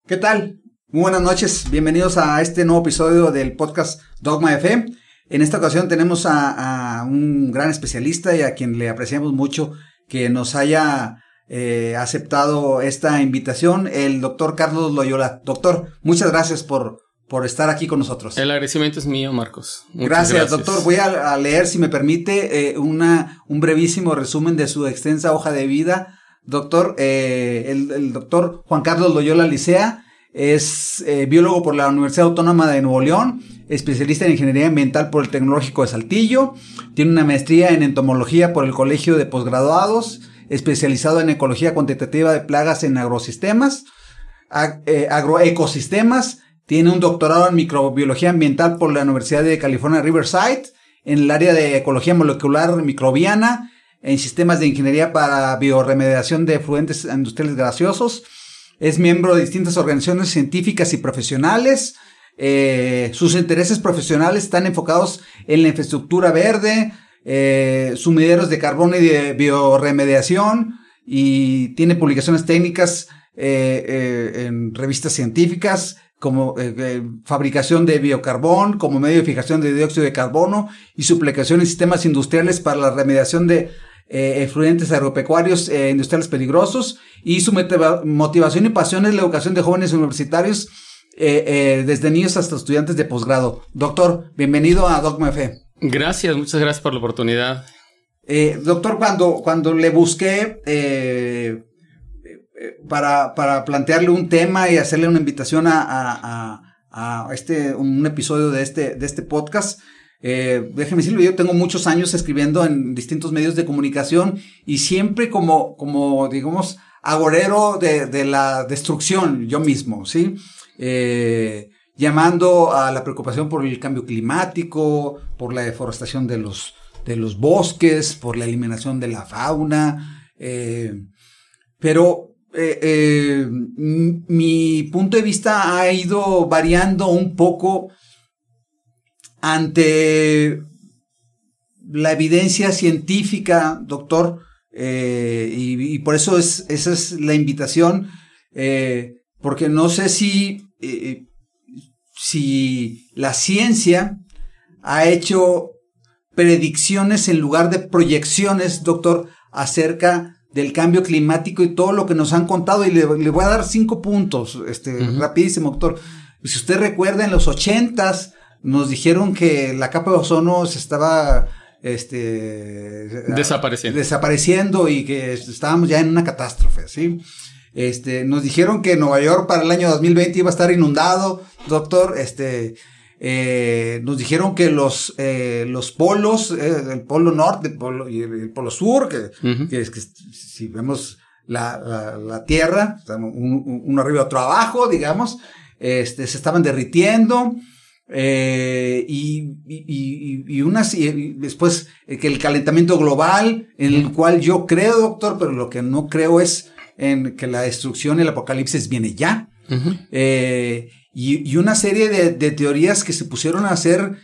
¿Qué tal? Muy buenas noches, bienvenidos a este nuevo episodio del podcast Dogma F. En esta ocasión tenemos a un gran especialista y a quien le apreciamos mucho que nos haya aceptado esta invitación, el doctor Carlos Loyola. Doctor, muchas gracias por estar aquí con nosotros. El agradecimiento es mío, Marcos. Gracias, doctor. Voy a leer, si me permite, un brevísimo resumen de su extensa hoja de vida. Doctor, el doctor Juan Carlos Loyola Licea es biólogo por la Universidad Autónoma de Nuevo León, especialista en ingeniería ambiental por el Tecnológico de Saltillo, tiene una maestría en entomología por el Colegio de Posgraduados, especializado en ecología cuantitativa de plagas en agroecosistemas, tiene un doctorado en microbiología ambiental por la Universidad de California, Riverside, en el área de ecología molecular microbiana, en sistemas de ingeniería para bioremediación de efluentes industriales gaseosos. Es miembro de distintas organizaciones científicas y profesionales. Sus intereses profesionales están enfocados en la infraestructura verde, sumideros de carbono y de bioremediación, y tiene publicaciones técnicas en revistas científicas como fabricación de biocarbón como medio de fijación de dióxido de carbono y su aplicación en sistemas industriales para la remediación de efluentes agropecuarios industriales peligrosos, y su motivación y pasión es la educación de jóvenes universitarios desde niños hasta estudiantes de posgrado. Doctor, bienvenido a Dogma F. Gracias, muchas gracias por la oportunidad. Doctor, cuando le busqué para plantearle un tema y hacerle una invitación a un episodio de este podcast, déjeme decirlo, yo tengo muchos años escribiendo en distintos medios de comunicación y siempre como digamos, agorero de la destrucción yo mismo, ¿sí? Llamando a la preocupación por el cambio climático, por la deforestación de los bosques, por la eliminación de la fauna, pero mi punto de vista ha ido variando un poco ante la evidencia científica, doctor, y por eso esa es la invitación, porque no sé si la ciencia ha hecho predicciones en lugar de proyecciones, doctor, acerca del cambio climático y todo lo que nos han contado, y le voy a dar 5 puntos, rapidísimo, doctor. Si usted recuerda, en los 80s nos dijeron que la capa de ozono se estaba desapareciendo y que estábamos ya en una catástrofe, ¿sí? Nos dijeron que Nueva York para el año 2020 iba a estar inundado, doctor. Nos dijeron que los polos, el polo norte y el polo sur, que si vemos la Tierra, uno arriba, otro abajo, digamos, se estaban derritiendo, y después que el calentamiento global, en el cual yo creo, doctor, pero lo que no creo es en que la destrucción y el apocalipsis viene ya. Y una serie de teorías que se pusieron a hacer,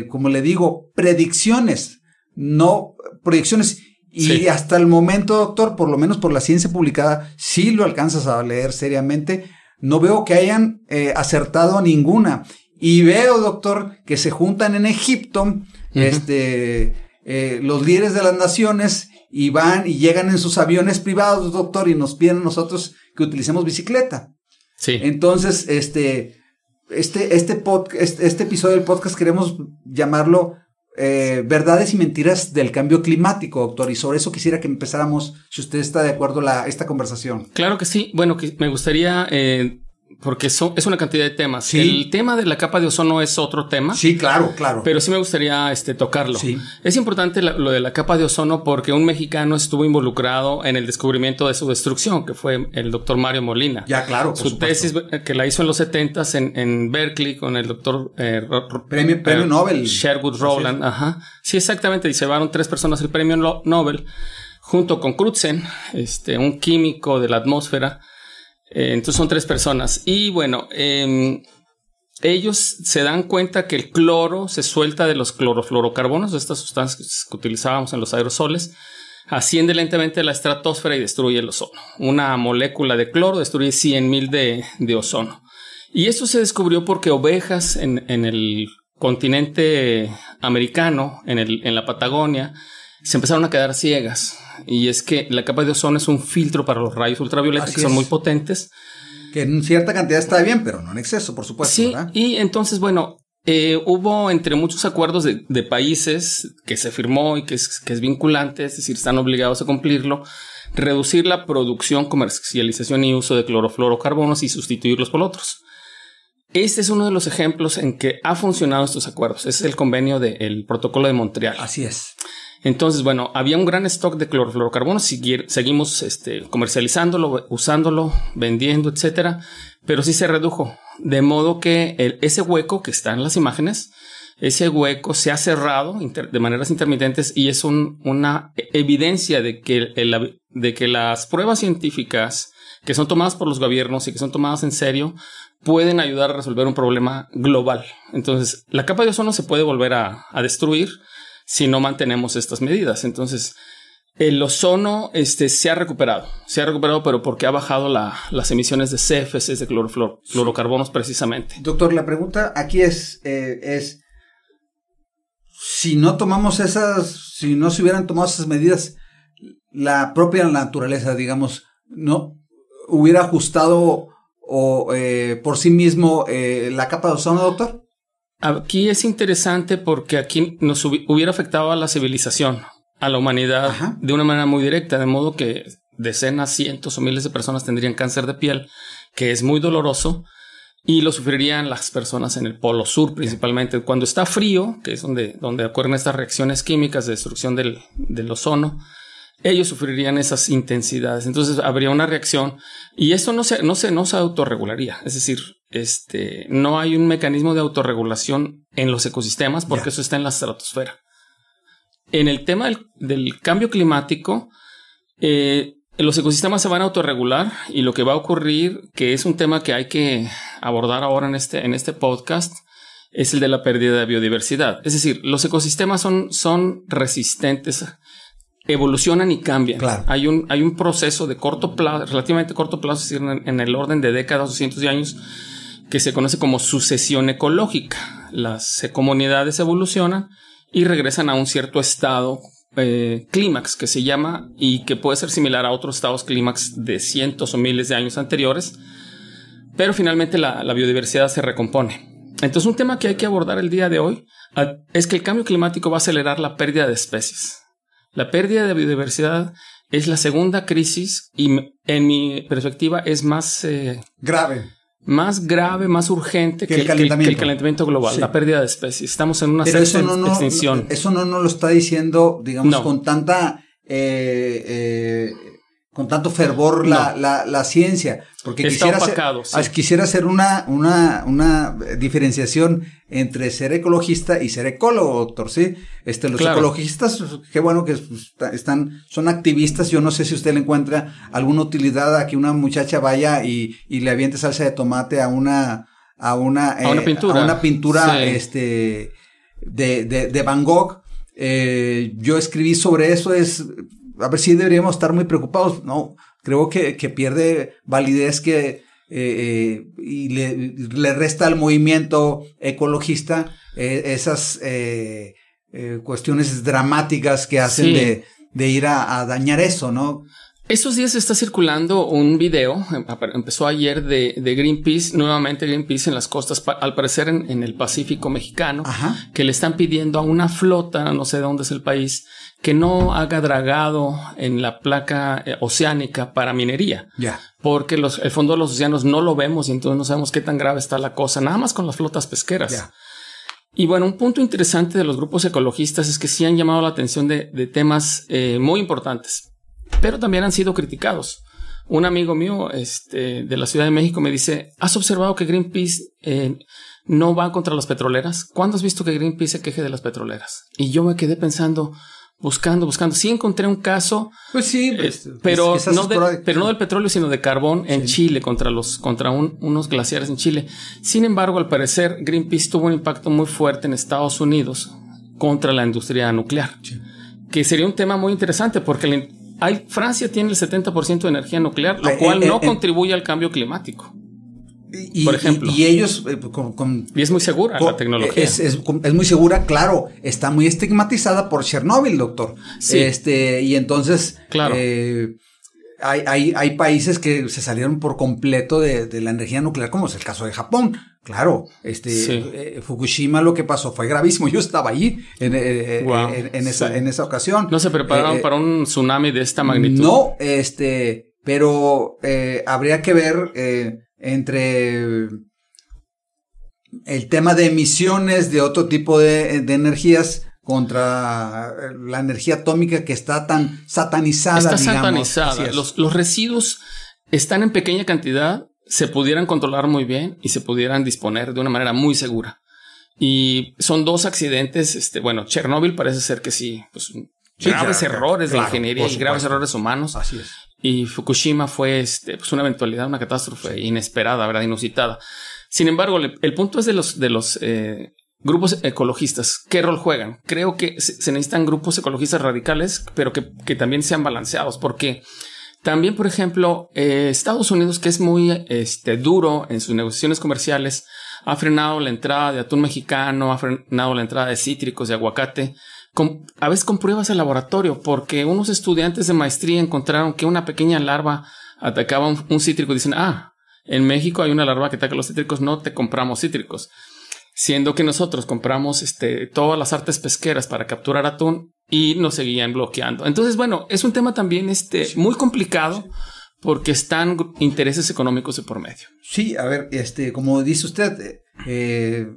como le digo, predicciones, no proyecciones. Y sí, hasta el momento, doctor, por lo menos por la ciencia publicada, si lo alcanzas a leer seriamente, no veo que hayan acertado ninguna. Y veo, doctor, que se juntan en Egipto, los líderes de las naciones, y van y llegan en sus aviones privados, doctor, y nos piden a nosotros que utilicemos bicicleta. Sí. Entonces, este episodio del podcast queremos llamarlo verdades y mentiras del cambio climático, doctor, y sobre eso quisiera que empezáramos, si usted está de acuerdo, esta conversación. Claro que sí. Bueno, me gustaría, porque es una cantidad de temas. Sí. El tema de la capa de ozono es otro tema. Sí, claro. Pero sí me gustaría tocarlo. Sí. Es importante lo de la capa de ozono porque un mexicano estuvo involucrado en el descubrimiento de su destrucción, que fue el doctor Mario Molina. Ya, claro, por su supuesto. tesis que la hizo en los 70s en Berkeley con el doctor premio Nobel. Sherwood Rowland. Ajá. Sí, exactamente. Y se llevaron 3 personas el premio Nobel junto con Crutzen, un químico de la atmósfera. Entonces son 3 personas. Y bueno, ellos se dan cuenta que el cloro se suelta de los clorofluorocarbonos, de estas sustancias que utilizábamos en los aerosoles, asciende lentamente a la estratosfera y destruye el ozono. Una molécula de cloro destruye 100,000 de ozono. Y esto se descubrió porque ovejas en el continente americano, en la Patagonia, se empezaron a quedar ciegas. Y es que la capa de ozono es un filtro para los rayos ultravioletas, que son muy potentes. Que en cierta cantidad está bien, pero no en exceso, por supuesto. Sí, ¿verdad? y entonces, bueno, hubo entre muchos acuerdos de países que se firmó y que es vinculante, es decir, están obligados a cumplirlo, reducir la producción, comercialización y uso de clorofluorocarbonos y sustituirlos por otros. Este es uno de los ejemplos en que ha funcionado estos acuerdos. Ese es el convenio del Protocolo de Montreal. Así es. Entonces, bueno, había un gran stock de clorofluorocarbonos. Seguimos comercializándolo, usándolo, vendiendo, etcétera. Pero sí se redujo. De modo que ese hueco que está en las imágenes, ese hueco se ha cerrado de maneras intermitentes y es una evidencia de que las pruebas científicas que son tomadas por los gobiernos y que son tomadas en serio pueden ayudar a resolver un problema global. Entonces, la capa de ozono se puede volver a destruir si no mantenemos estas medidas. Entonces, el ozono se ha recuperado, pero porque ha bajado las emisiones de CFCs, de clorofluorocarbonos precisamente. Doctor, la pregunta aquí es si no se hubieran tomado esas medidas, la propia naturaleza, digamos, no hubiera ajustado por sí mismo la capa de ozono, doctor. Aquí es interesante porque aquí nos hubiera afectado a la civilización, a la humanidad. Ajá. De una manera muy directa, de modo que decenas, cientos o miles de personas tendrían cáncer de piel, que es muy doloroso, y lo sufrirían las personas en el polo sur principalmente. Cuando está frío, que es donde ocurren estas reacciones químicas de destrucción del ozono, ellos sufrirían esas intensidades. Entonces habría una reacción y esto no se autorregularía. Es decir, no hay un mecanismo de autorregulación en los ecosistemas porque eso está en la estratosfera. En el tema del cambio climático, los ecosistemas se van a autorregular y lo que va a ocurrir, que es un tema que hay que abordar ahora en este podcast, es el de la pérdida de biodiversidad. Es decir, los ecosistemas son resistentes, evolucionan y cambian. Claro. Hay un proceso de corto plazo, relativamente corto plazo, es decir, en el orden de décadas o cientos de años, que se conoce como sucesión ecológica. Las comunidades evolucionan y regresan a un cierto estado clímax que se llama y que puede ser similar a otros estados clímax de cientos o miles de años anteriores, pero finalmente la biodiversidad se recompone. Entonces, un tema que hay que abordar el día de hoy es que el cambio climático va a acelerar la pérdida de especies. La pérdida de biodiversidad es la segunda crisis y en mi perspectiva es más grave, más urgente que el calentamiento global, sí. La pérdida de especies. Estamos en una extinción. Eso no lo está diciendo, digamos, con tanto fervor la ciencia, porque quisiera hacer una diferenciación entre ser ecologista y ser ecólogo, doctor, ¿sí? Los ecologistas, qué bueno que son activistas. Yo no sé si usted le encuentra alguna utilidad a que una muchacha vaya y le aviente salsa de tomate a una pintura sí. de Van Gogh. Yo escribí sobre eso, a ver si deberíamos estar muy preocupados. No, creo que pierde validez y le resta al movimiento ecologista esas cuestiones dramáticas que hacen sí. de ir a dañar eso, ¿no? Estos días está circulando un video, empezó ayer de Greenpeace, nuevamente Greenpeace en las costas, al parecer en el Pacífico mexicano, ajá. Que le están pidiendo a una flota, no sé de dónde es el país, que no haga dragado en la placa oceánica para minería. Ya. Porque el fondo de los océanos no lo vemos y entonces no sabemos qué tan grave está la cosa, nada más con las flotas pesqueras. Ya. Y bueno, un punto interesante de los grupos ecologistas es que sí han llamado la atención de temas muy importantes, pero también han sido criticados. Un amigo mío de la Ciudad de México me dice, ¿has observado que Greenpeace no va contra las petroleras? ¿Cuándo has visto que Greenpeace se queje de las petroleras? Y yo me quedé pensando, buscando. Sí encontré un caso, pues sí, pero no del petróleo, sino de carbón en sí. Chile, contra unos glaciares en Chile. Sin embargo, al parecer, Greenpeace tuvo un impacto muy fuerte en Estados Unidos contra la industria nuclear. Sí. que sería un tema muy interesante porque Francia tiene el 70% de energía nuclear, lo cual no contribuye al cambio climático. Por ejemplo. Y ellos... y es muy segura la tecnología. Es muy segura, claro. Está muy estigmatizada por Chernóbil, doctor. Sí. Y entonces... Claro. Hay países que se salieron por completo de la energía nuclear, como es el caso de Japón. Claro, sí. Fukushima, lo que pasó fue gravísimo. Yo estaba allí en esa ocasión. ¿No se prepararon para un tsunami de esta magnitud? No, pero habría que ver entre el tema de emisiones de otro tipo de energías contra la energía atómica que está tan satanizada. Está satanizada. Los residuos están en pequeña cantidad, se pudieran controlar muy bien y se pudieran disponer de una manera muy segura. Y son 2 accidentes. Bueno, Chernóbil parece ser que sí, pues graves errores de ingeniería y graves errores humanos. Así es. Y Fukushima fue pues una eventualidad, una catástrofe inesperada, ¿verdad? Inusitada. Sin embargo, el punto es de los grupos ecologistas. ¿Qué rol juegan? Creo que se necesitan grupos ecologistas radicales, pero que también sean balanceados, porque también, por ejemplo, Estados Unidos, que es muy duro en sus negociaciones comerciales, ha frenado la entrada de atún mexicano, ha frenado la entrada de cítricos, de aguacate, a veces con pruebas en laboratorio, porque unos estudiantes de maestría encontraron que una pequeña larva atacaba un cítrico y dicen, en México hay una larva que ataca los cítricos, no te compramos cítricos. Siendo que nosotros compramos todas las artes pesqueras para capturar atún y nos seguían bloqueando. Entonces, bueno, es un tema también muy complicado porque están intereses económicos de por medio. Sí, a ver, como dice usted,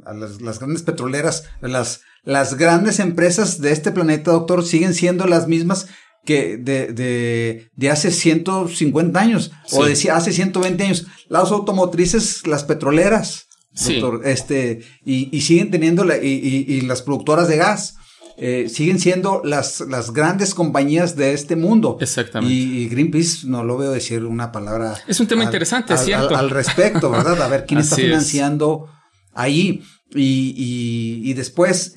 a las grandes petroleras, las grandes empresas de este planeta, doctor, siguen siendo las mismas que de hace 150 años o de hace 120 años. Las automotrices, las petroleras. Doctor, sí. Y siguen teniendo y las productoras de gas siguen siendo las grandes compañías de este mundo. Exactamente. Y Greenpeace no lo veo decir una palabra. Es un tema interesante, es cierto. Al respecto, ¿verdad? A ver quién está financiando ahí. Y después,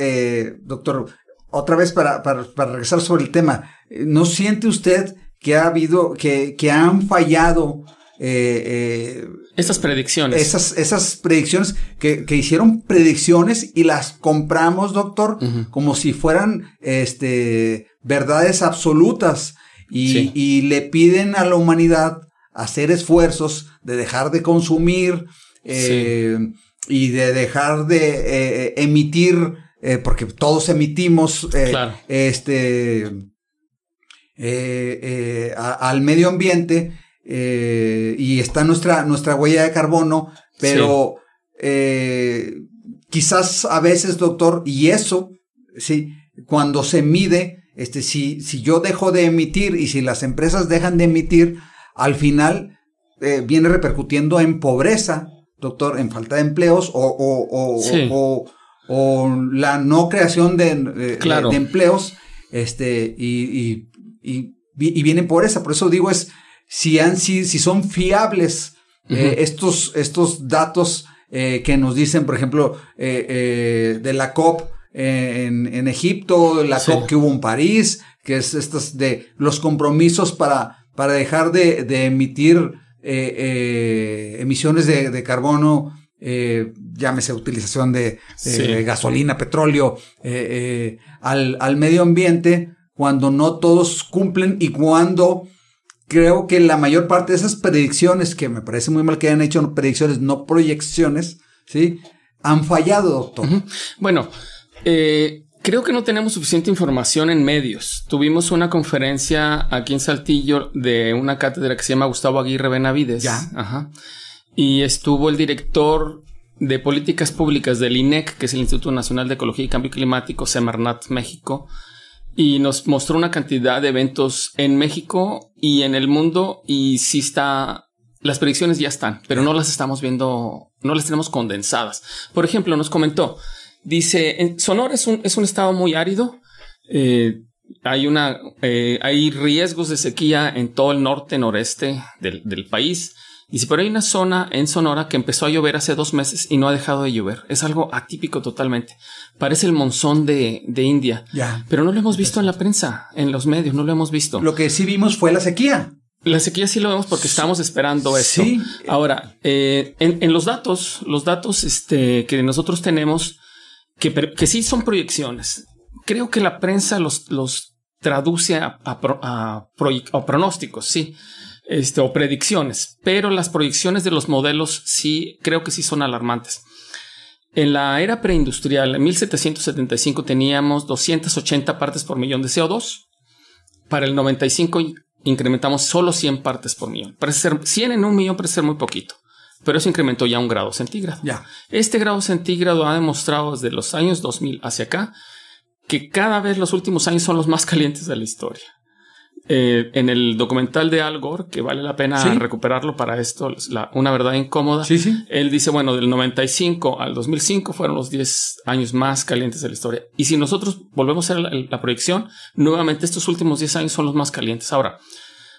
doctor, otra vez para regresar sobre el tema, ¿no siente usted que ha habido, que han fallado esas predicciones? Esas predicciones que hicieron predicciones y las compramos, doctor, como si fueran verdades absolutas y le piden a la humanidad hacer esfuerzos de dejar de consumir y de dejar de emitir, porque todos emitimos claro. Al medio ambiente. Y está nuestra huella de carbono, pero quizás a veces, doctor, y eso, sí, cuando se mide, si yo dejo de emitir y si las empresas dejan de emitir, al final viene repercutiendo en pobreza, doctor, en falta de empleos o la no creación de empleos, y viene en pobreza. Por eso digo si son fiables estos datos que nos dicen, por ejemplo, de la COP en Egipto, la COP que hubo en París, que es estas de los compromisos para dejar de emitir emisiones de carbono, llámese utilización de gasolina, petróleo, al medio ambiente, cuando no todos cumplen y cuando creo que la mayor parte de esas predicciones, que me parece muy mal que hayan hecho predicciones, no proyecciones, ¿sí?, han fallado, doctor. Bueno, creo que no tenemos suficiente información en medios. Tuvimos una conferencia aquí en Saltillo de una cátedra que se llama Gustavo Aguirre Benavides. Ya. Y estuvo el director de políticas públicas del INEC, que es el Instituto Nacional de Ecología y Cambio Climático, Semarnat, México. Y nos mostró una cantidad de eventos en México y en el mundo. Y sí las predicciones ya están, pero no las estamos viendo, no las tenemos condensadas. Por ejemplo, nos comentó, dice, Sonora es un estado muy árido. Hay riesgos de sequía en todo el norte, noreste del país. Y si por ahí hay una zona en Sonora que empezó a llover hace 2 meses y no ha dejado de llover. Es algo atípico totalmente. Parece el monzón de India. Ya. Pero no lo hemos visto en la prensa, en los medios, no lo hemos visto. Lo que sí vimos fue la sequía. La sequía sí lo vemos porque estamos esperando eso. Sí. Ahora, en los datos que nosotros tenemos, que sí son proyecciones. Creo que la prensa los traduce a pronósticos, sí. O predicciones, pero las proyecciones de los modelos sí, creo que sí son alarmantes. En la era preindustrial, en 1775 teníamos 280 partes por millón de CO2. Para el 95 incrementamos solo 100 partes por millón. Parece ser 100 en 1 millón, parece ser muy poquito, pero eso incrementó ya 1 grado centígrado. Ya. Este grado centígrado ha demostrado desde los años 2000 hacia acá que cada vez los últimos años son los más calientes de la historia. En el documental de Al Gore, que vale la pena recuperarlo para esto, una verdad incómoda. Sí, sí. Él dice, bueno, del 95 al 2005 fueron los 10 años más calientes de la historia. Y si nosotros volvemos a hacer la proyección, nuevamente estos últimos 10 años son los más calientes. Ahora,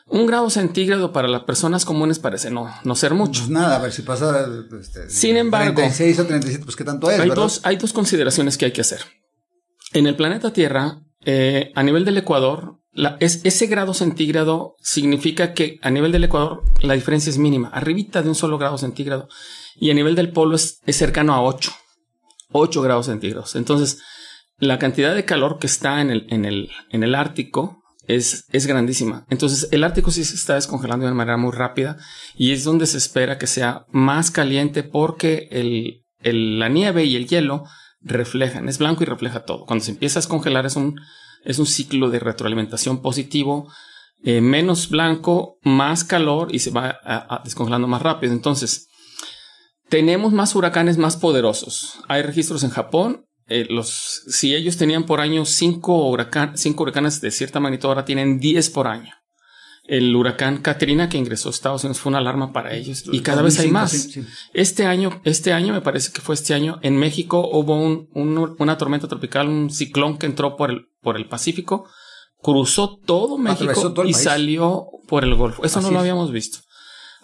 1 grado centígrado para las personas comunes parece no ser mucho. Pues nada, a ver si pasa. Sin embargo, 36 o 37, pues qué tanto es. Hay dos consideraciones que hay que hacer. En el planeta Tierra, a nivel del Ecuador, ese grado centígrado significa que a nivel del Ecuador la diferencia es mínima, arribita de 1 solo grado centígrado, y a nivel del polo es cercano a 8 grados centígrados. Entonces, la cantidad de calor que está en el Ártico es grandísima. Entonces, el Ártico sí se está descongelando de una manera muy rápida y es donde se espera que sea más caliente porque la nieve y el hielo reflejan, es blanco y refleja todo. Cuando se empieza a descongelar es un ciclo de retroalimentación positivo, menos blanco, más calor y se va descongelando más rápido. Entonces, tenemos más huracanes más poderosos. Hay registros en Japón. Si ellos tenían por año 5 huracanes de cierta magnitud, ahora tienen 10 por año. El huracán Katrina que ingresó a Estados Unidos fue una alarma para ellos y cada vez hay más. Sí. Este año, me parece que fue este año, en México hubo una tormenta tropical, un ciclón que entró por el Pacífico, cruzó todo México y salió por el Golfo. Eso no lo habíamos visto.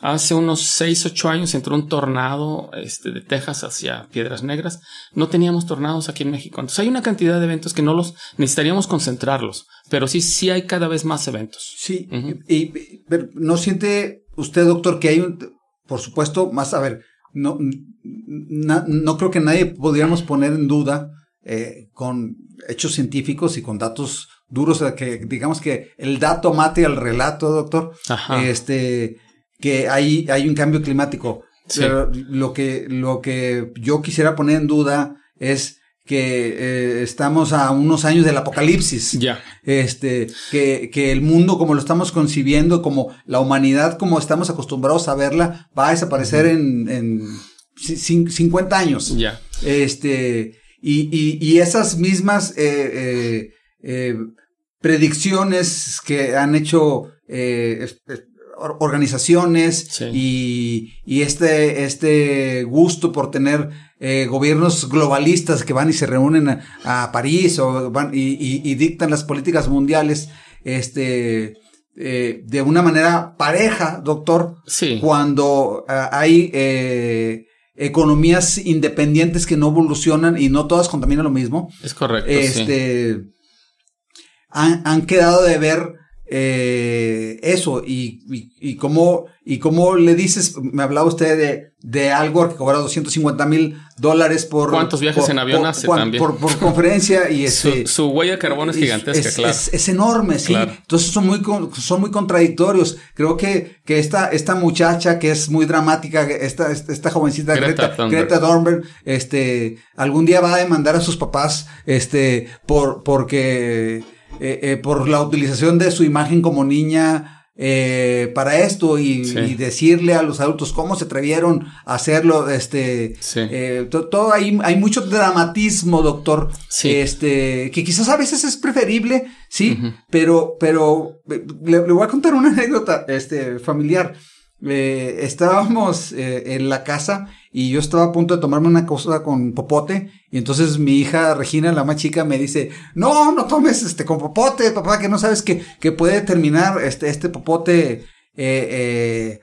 Hace unos 6-8 años entró un tornado de Texas hacia Piedras Negras. No teníamos tornados aquí en México. Entonces hay una cantidad de eventos que no los necesitaríamos concentrarlos, pero sí hay cada vez más eventos. Sí. Pero ¿no siente usted, doctor, que hay por supuesto, más, a ver, no creo que nadie podríamos poner en duda con hechos científicos y con datos duros, o sea, que digamos que el dato mate al relato, doctor. Ajá. Que hay un cambio climático. Sí. Pero lo que yo quisiera poner en duda es que estamos a unos años del apocalipsis. Ya. Que el mundo como lo estamos concibiendo, como la humanidad como estamos acostumbrados a verla, va a desaparecer en 50 años. Ya. Y esas mismas predicciones que han hecho organizaciones, sí, y este gusto por tener gobiernos globalistas que van y se reúnen a París o van y dictan las políticas mundiales de una manera pareja, doctor. Sí. Cuando hay economías independientes que no evolucionan y no todas contaminan lo mismo. Es correcto. Sí. Han quedado de ver eso y cómo le dices, me hablaba usted de Al Gore que cobra $250,000 por ¿cuántos viajes en avión hace también? Por conferencia y su huella de carbono es gigantesca, claro. Es enorme, sí. Claro. Entonces son muy contradictorios. Creo que esta muchacha que es muy dramática, esta jovencita Greta Thunberg, algún día va a demandar a sus papás, porque por la utilización de su imagen como niña para esto y decirle a los adultos cómo se atrevieron a hacerlo. Sí. Todo hay mucho dramatismo, doctor. Sí. Que quizás a veces es preferible, sí, uh-huh, pero le voy a contar una anécdota familiar. Estábamos en la casa y yo estaba a punto de tomarme una cosa con popote y entonces mi hija Regina, la más chica, me dice, no tomes con popote, papá, que no sabes que puede terminar este popote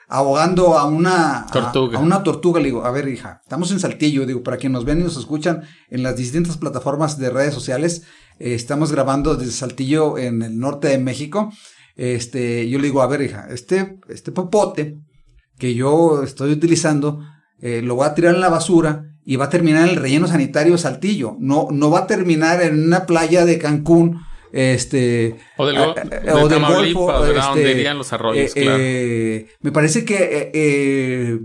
ahogando a una tortuga. Le digo, a ver, hija, estamos en Saltillo, digo, para quienes nos ven y nos escuchan en las distintas plataformas de redes sociales, estamos grabando desde Saltillo en el norte de México. Yo le digo, a ver, hija, este popote que yo estoy utilizando, lo voy a tirar en la basura y va a terminar en el relleno sanitario de Saltillo. No va a terminar en una playa de Cancún, o del Golfo, donde irían los arroyos, claro. Me parece que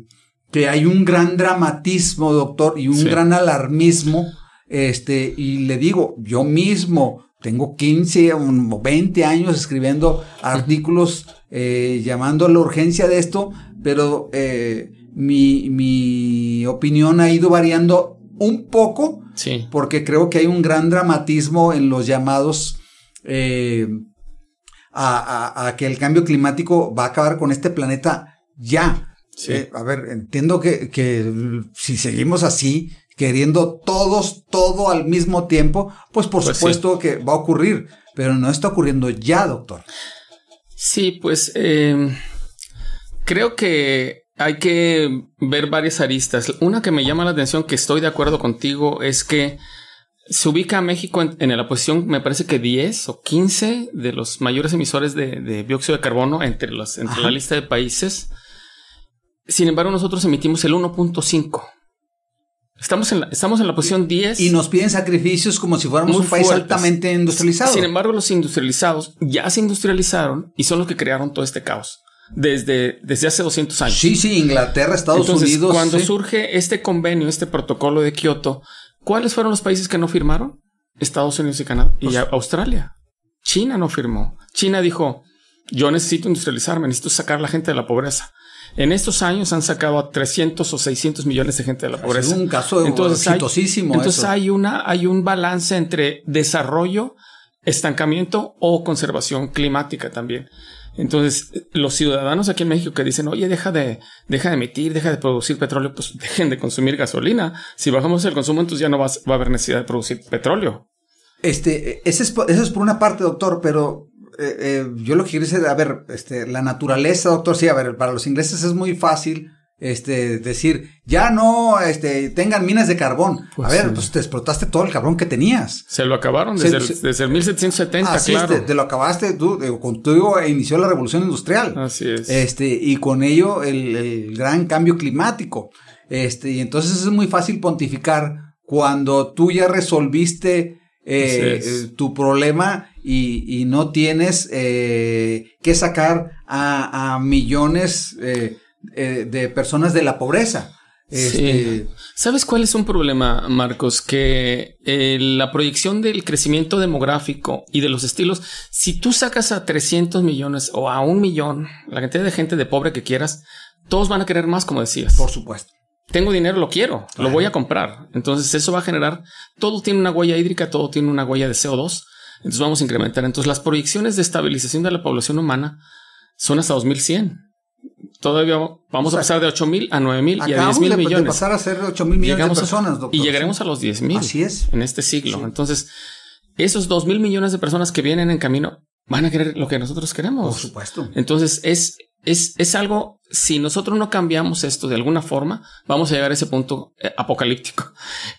hay un gran dramatismo, doctor, y un gran alarmismo, y le digo, yo mismo tengo 15 o 20 años escribiendo artículos llamando a la urgencia de esto, pero mi opinión ha ido variando un poco, porque creo que hay un gran dramatismo en los llamados a que el cambio climático va a acabar con este planeta ya. Sí. A ver, entiendo que si seguimos así, queriendo todo al mismo tiempo, pues por supuesto que va a ocurrir, pero no está ocurriendo ya, doctor. Sí, pues creo que hay que ver varias aristas. Una que me llama la atención, que estoy de acuerdo contigo, es que se ubica a México en la posición, me parece que 10 o 15 de los mayores emisores de dióxido de carbono entre la lista de países. Sin embargo, nosotros emitimos el 1.5. Estamos en la posición 10. Y nos piden sacrificios como si fuéramos un país altamente industrializado. Sin embargo, los industrializados ya se industrializaron y son los que crearon todo este caos desde hace 200 años. Sí, Inglaterra, Estados Unidos. Cuando surge este convenio, este protocolo de Kioto, ¿cuáles fueron los países que no firmaron? Estados Unidos y Canadá y Australia. China no firmó. China dijo, yo necesito industrializarme, necesito sacar a la gente de la pobreza. En estos años han sacado a 300 o 600 millones de gente de la pobreza. Es un caso exitosísimo. Entonces hay un balance entre desarrollo, estancamiento o conservación climática también. Entonces, los ciudadanos aquí en México que dicen, oye, deja de emitir, deja de producir petróleo, pues dejen de consumir gasolina. Si bajamos el consumo, entonces ya no va a haber necesidad de producir petróleo. Eso es por una parte, doctor, pero yo lo que quiero decir, a ver, la naturaleza, doctor, sí, a ver, para los ingleses es muy fácil decir, ya no tengan minas de carbón. Pues a ver, pues te explotaste todo el carbón que tenías. Se lo acabaron desde el 1770, así claro. Te lo acabaste tú, contigo inició la revolución industrial. Así es. Y con ello el gran cambio climático. Y entonces es muy fácil pontificar cuando tú ya resolviste tu problema y no tienes que sacar a millones de personas de la pobreza. Sí. ¿Sabes cuál es un problema, Marcos? Que la proyección del crecimiento demográfico y de los estilos, si tú sacas a 300 millones o a 1 millón, la cantidad de gente de pobre que quieras, todos van a querer más, como decías. Por supuesto. Tengo dinero, lo quiero, lo voy a comprar. Entonces eso va a generar, todo tiene una huella hídrica, todo tiene una huella de CO2. Entonces vamos a incrementar. Entonces las proyecciones de estabilización de la población humana son hasta 2100. Todavía vamos a pasar de 8,000 a 9,000 y a 10,000 millones. De pasar a ser 8,000 millones de personas, doctor. Y llegaremos a los 10,000. Así es. En este siglo. Sí. Entonces, esos 2,000 millones de personas que vienen en camino van a querer lo que nosotros queremos. Por supuesto. Entonces, es algo, si nosotros no cambiamos esto de alguna forma, vamos a llegar a ese punto apocalíptico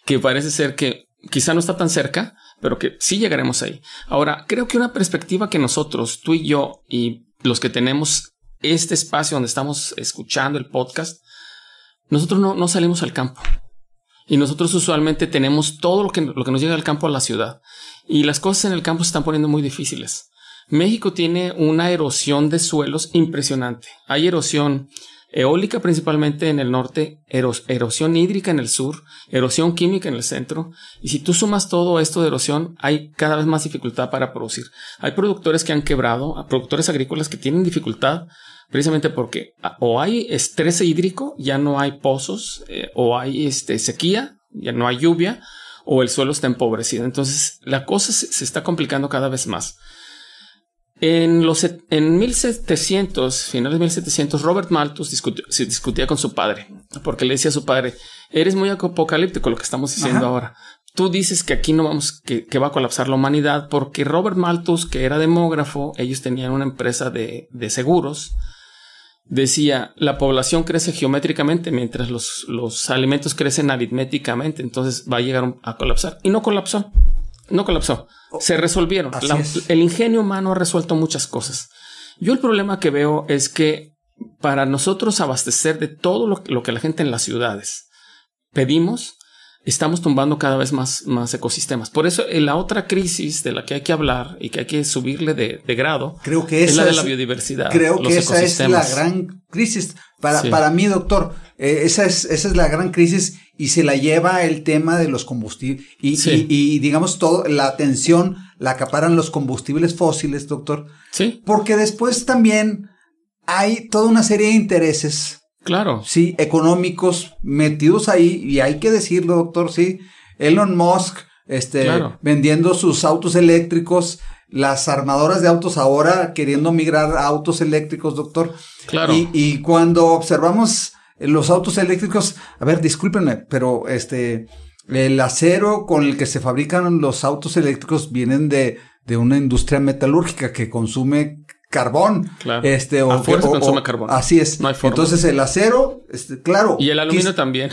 que parece ser que quizá no está tan cerca, pero que sí llegaremos ahí. Ahora, creo que una perspectiva que nosotros, tú y yo y los que tenemos este espacio donde estamos escuchando el podcast, nosotros no salimos al campo y nosotros usualmente tenemos todo lo que nos llega al campo a la ciudad y las cosas en el campo se están poniendo muy difíciles. México tiene una erosión de suelos impresionante. Hay erosión eólica principalmente en el norte, erosión hídrica en el sur, erosión química en el centro. Y si tú sumas todo esto de erosión, hay cada vez más dificultad para producir. Hay productores que han quebrado, productores agrícolas que tienen dificultad precisamente porque o hay estrés hídrico, ya no hay pozos, o hay sequía, ya no hay lluvia, o el suelo está empobrecido. Entonces la cosa se está complicando cada vez más. En 1700, finales de 1700, Robert Malthus discutía con su padre, porque le decía a su padre, eres muy apocalíptico lo que estamos diciendo ahora. Tú dices que aquí no vamos, que va a colapsar la humanidad, porque Robert Malthus, que era demógrafo, ellos tenían una empresa de seguros, decía, la población crece geométricamente mientras los alimentos crecen aritméticamente, entonces va a llegar a colapsar. Y no colapsó. No colapsó. Se resolvieron. El ingenio humano ha resuelto muchas cosas. Yo el problema que veo es que para nosotros abastecer de todo lo que la gente en las ciudades pedimos, estamos tumbando cada vez más ecosistemas. Por eso la otra crisis de la que hay que hablar y que hay que subirle de grado, creo que es la de la biodiversidad. Creo que esa es la gran crisis. Para mí, doctor, esa es la gran crisis y se la lleva el tema de los combustibles. Y digamos, la atención la acaparan los combustibles fósiles, doctor. Sí. Porque después también hay toda una serie de intereses. Claro. Sí, económicos metidos ahí, y hay que decirlo, doctor, sí. Elon Musk, claro, vendiendo sus autos eléctricos, las armadoras de autos ahora queriendo migrar a autos eléctricos, doctor. Claro. Y cuando observamos los autos eléctricos, a ver, discúlpenme, pero el acero con el que se fabrican los autos eléctricos vienen de una industria metalúrgica que consume carbón. Claro. A fuerza consume carbón. Así es. No hay forma. Entonces el acero, claro. Y el aluminio también.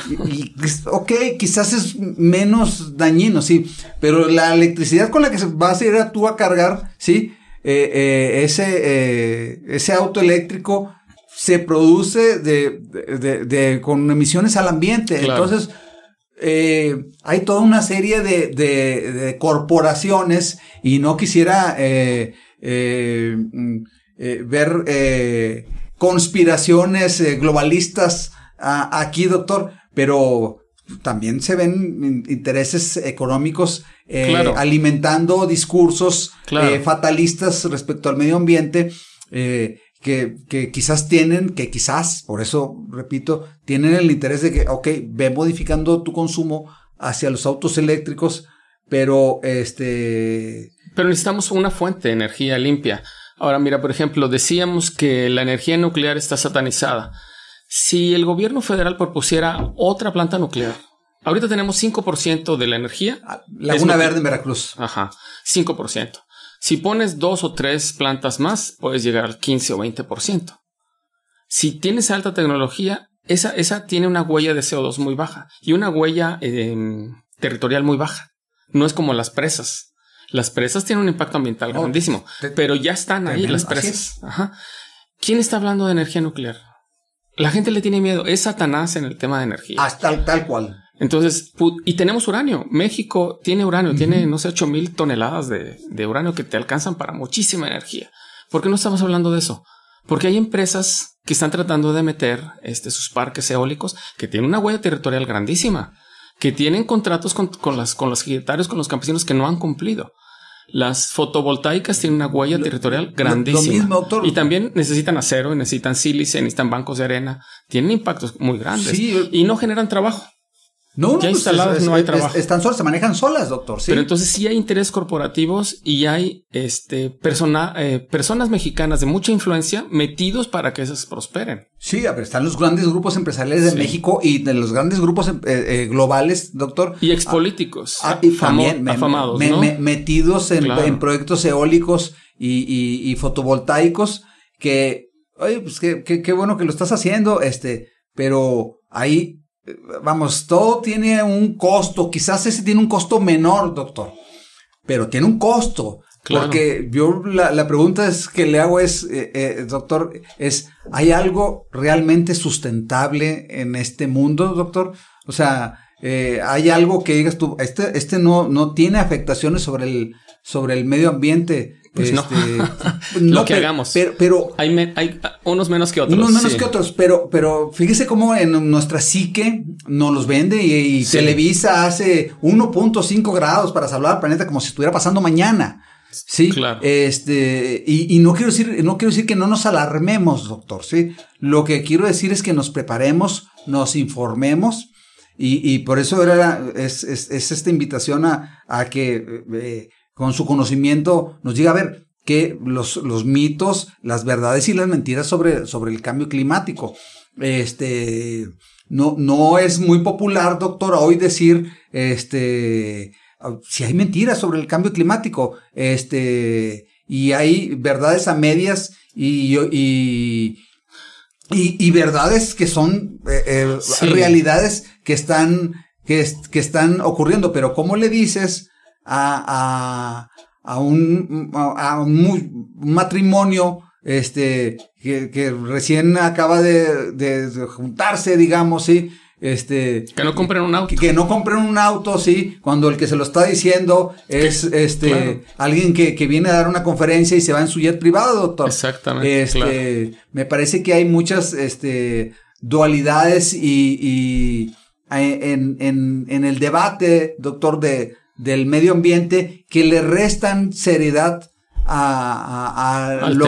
Ok, quizás es menos dañino, sí. Pero la electricidad con la que vas a ir tú a cargar, sí, ese auto eléctrico se produce con emisiones al ambiente. Claro. Entonces, hay toda una serie de corporaciones, y no quisiera ver conspiraciones globalistas aquí, doctor, pero también se ven intereses económicos claro, alimentando discursos claro, fatalistas respecto al medio ambiente, que quizás, por eso repito, tienen el interés de que, ve modificando tu consumo hacia los autos eléctricos, pero Pero necesitamos una fuente de energía limpia. Ahora, mira, por ejemplo, decíamos que la energía nuclear está satanizada. Si el gobierno federal propusiera otra planta nuclear, ahorita tenemos 5% de la energía. Laguna Verde en Veracruz. Ajá, 5%. Si pones 2 o 3 plantas más, puedes llegar al 15 o 20%. Si tienes alta tecnología, esa tiene una huella de CO2 muy baja y una huella territorial muy baja. No es como las presas. Las presas tienen un impacto ambiental grandísimo, pero ya están ahí las presas. Ajá. ¿Quién está hablando de energía nuclear? La gente le tiene miedo. Es Satanás en el tema de energía. Tal cual. Entonces, y tenemos uranio. México tiene uranio, tiene, no sé, 8,000 toneladas de uranio que te alcanzan para muchísima energía. ¿Por qué no estamos hablando de eso? Porque hay empresas que están tratando de meter sus parques eólicos que tienen una huella territorial grandísima, que tienen contratos con los ejidatarios, con los campesinos que no han cumplido. Las fotovoltaicas tienen una huella territorial grandísima. Lo mismo, doctor. Y también necesitan acero, necesitan sílice, necesitan bancos de arena. Tienen impactos muy grandes, sí, y no generan trabajo. No, ya instaladas no hay trabajo. Están solas, se manejan solas, doctor. Sí. Pero entonces sí hay intereses corporativos y hay personas mexicanas de mucha influencia metidos para que esas prosperen. Sí, a ver, están los grandes grupos empresariales de México y de los grandes grupos globales, doctor. Y expolíticos. También afamados, ¿no? Metidos en proyectos eólicos y fotovoltaicos que, oye, pues qué bueno que lo estás haciendo, pero ahí, vamos, todo tiene un costo. Quizás ese tiene un costo menor, doctor, pero tiene un costo. Claro. Porque yo la pregunta que le hago es, doctor, ¿hay algo realmente sustentable en este mundo, doctor? O sea, ¿hay algo que digas tú, no tiene afectaciones sobre el medio ambiente? Pues no. Lo que hagamos. Pero hay unos menos que otros. Unos menos que otros, pero fíjese cómo en nuestra psique nos los vende y Televisa hace 1.5 grados para salvar al planeta como si estuviera pasando mañana. Sí, claro. Y no quiero decir que no nos alarmemos, doctor, sí. Lo que quiero decir es que nos preparemos, nos informemos y por eso es esta invitación a que con su conocimiento nos diga a ver que los mitos, las verdades y las mentiras sobre el cambio climático. No es muy popular, doctor, hoy decir si hay mentiras sobre el cambio climático, y hay verdades a medias y y verdades que son realidades que están ocurriendo, pero ¿cómo le dices a un matrimonio que recién acaba de juntarse, digamos, sí? Que no compren un auto. Que no compren un auto, sí, cuando el que se lo está diciendo es claro. alguien que viene a dar una conferencia y se va en su jet privado, doctor. Exactamente. Claro. Me parece que hay muchas dualidades y en el debate, doctor, del medio ambiente que le restan seriedad al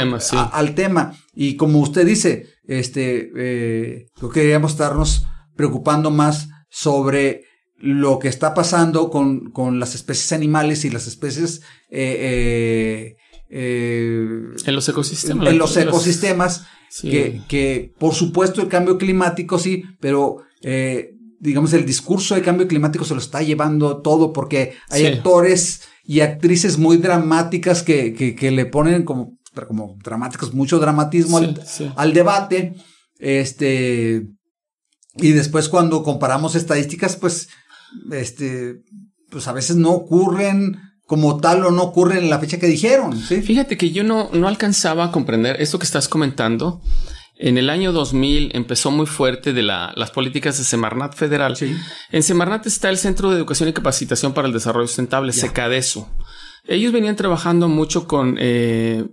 tema. Y como usted dice, creo que deberíamos estarnos preocupando más sobre lo que está pasando con las especies animales y las especies en los ecosistemas. En los ecosistemas, sí. que por supuesto el cambio climático sí, pero digamos el discurso de cambio climático se lo está llevando todo, porque hay actores y actrices muy dramáticas que le ponen como dramáticos, mucho dramatismo al debate, y después cuando comparamos estadísticas, pues a veces no ocurren como tal o no ocurren en la fecha que dijeron, ¿sí? Fíjate que yo no alcanzaba a comprender esto que estás comentando. En el año 2000 empezó muy fuerte de las políticas de Semarnat federal. Sí. En Semarnat está el Centro de Educación y Capacitación para el Desarrollo Sustentable, SECADESU. Ellos venían trabajando mucho con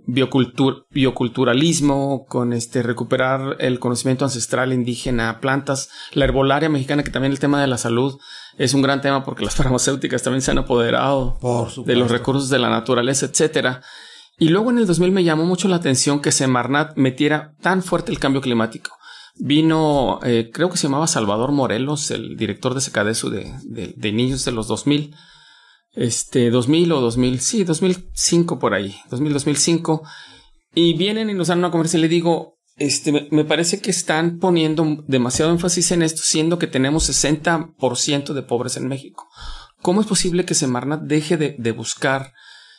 bioculturalismo, con recuperar el conocimiento ancestral indígena, plantas, la herbolaria mexicana, que también el tema de la salud es un gran tema porque las farmacéuticas también se han apoderado de los recursos de la naturaleza, etcétera. Y luego en el 2000 me llamó mucho la atención que Semarnat metiera tan fuerte el cambio climático. Vino, creo que se llamaba Salvador Morelos, el director de SECADESU de niños de los 2000. 2000 o 2000, sí, 2005 por ahí, 2005. Y vienen y nos dan una conversación y le digo, me parece que están poniendo demasiado énfasis en esto, siendo que tenemos 60% de pobres en México. ¿Cómo es posible que Semarnat deje de buscar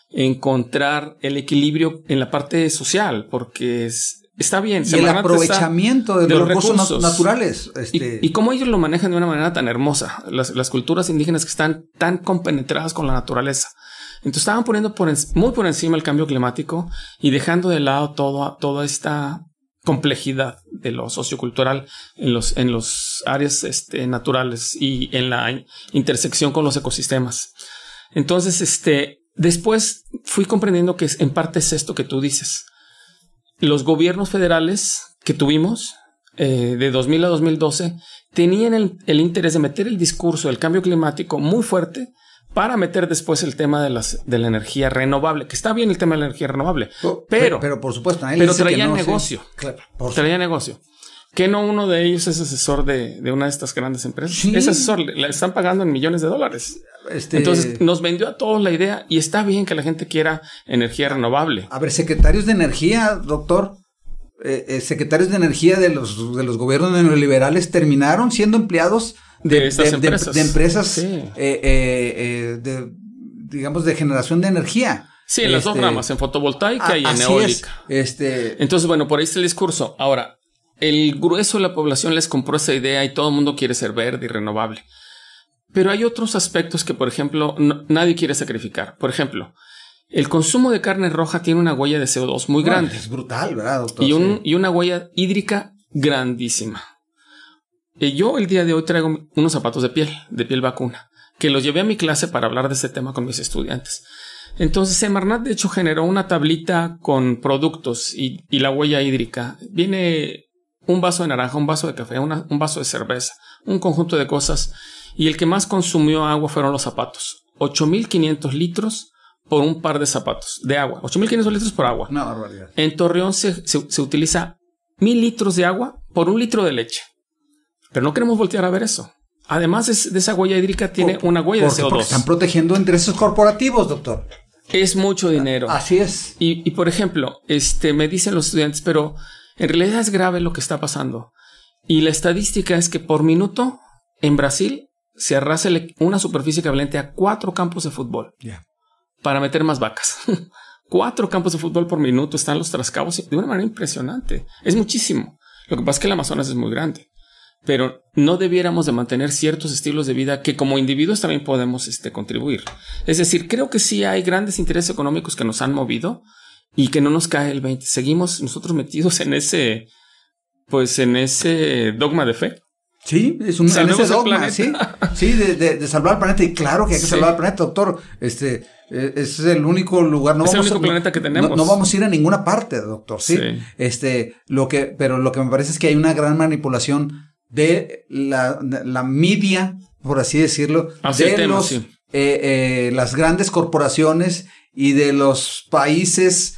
encontrar el equilibrio en la parte social? Porque está bien. Y el aprovechamiento de los recursos naturales. Y cómo ellos lo manejan de una manera tan hermosa. Las culturas indígenas que están tan compenetradas con la naturaleza. Entonces estaban poniendo muy por encima el cambio climático y dejando de lado toda esta complejidad de lo sociocultural en los áreas naturales y en la intersección con los ecosistemas. Entonces, después fui comprendiendo que en parte es esto que tú dices. Los gobiernos federales que tuvimos de 2000 a 2012 tenían el interés de meter el discurso del cambio climático muy fuerte para meter después el tema de la energía renovable, que está bien el tema de la energía renovable, pero por supuesto, traía negocio. Sí, claro, traía negocio. Que no uno de ellos es asesor de una de estas grandes empresas. Sí. Es asesor, le están pagando en millones de dólares. Entonces nos vendió a todos la idea y está bien que la gente quiera energía renovable. A ver, secretarios de energía, doctor, secretarios de energía de los gobiernos neoliberales terminaron siendo empleados de empresas, sí. Digamos, de generación de energía. Sí, en las dos ramas, en fotovoltaica y en eólica. Entonces, bueno, por ahí está el discurso. Ahora, el grueso de la población les compró esa idea y todo el mundo quiere ser verde y renovable. Pero hay otros aspectos que, por ejemplo, nadie quiere sacrificar. Por ejemplo, el consumo de carne roja tiene una huella de CO2 muy grande. Es brutal, ¿verdad, doctor? Y una huella hídrica grandísima. Yo el día de hoy traigo unos zapatos de piel vacuna, que los llevé a mi clase para hablar de este tema con mis estudiantes. Entonces, Semarnat, de hecho, generó una tablita con productos y la huella hídrica. Viene un vaso de naranja, un vaso de café, un vaso de cerveza, un conjunto de cosas. Y el que más consumió agua fueron los zapatos. 8,500 litros por un par de zapatos de agua. 8,500 litros por agua. Una barbaridad. En Torreón se utiliza 1,000 litros de agua por 1 litro de leche. Pero no queremos voltear a ver eso. Además de esa huella hídrica, tiene una huella de CO2. Porque están protegiendo intereses corporativos, doctor. Es mucho dinero. Así es. Y por ejemplo, me dicen los estudiantes, pero en realidad es grave lo que está pasando. Y la estadística es que por minuto en Brasil se arrasa una superficie equivalente a 4 campos de fútbol para meter más vacas. 4 campos de fútbol por minuto están los trascabos de una manera impresionante. Es muchísimo. Lo que pasa es que el Amazonas es muy grande, pero no debiéramos de mantener ciertos estilos de vida que como individuos también podemos contribuir. Es decir, creo que sí hay grandes intereses económicos que nos han movido y que no nos cae el 20. Seguimos nosotros metidos en ese dogma de fe. Sí, es un dogma, sí, de salvar al planeta. Y claro que hay que salvar al planeta, doctor. Es el único lugar, es el único planeta que tenemos. No vamos a ir a ninguna parte, doctor. Sí. Pero lo que me parece es que hay una gran manipulación de la media, por así decirlo, de las grandes corporaciones y de los países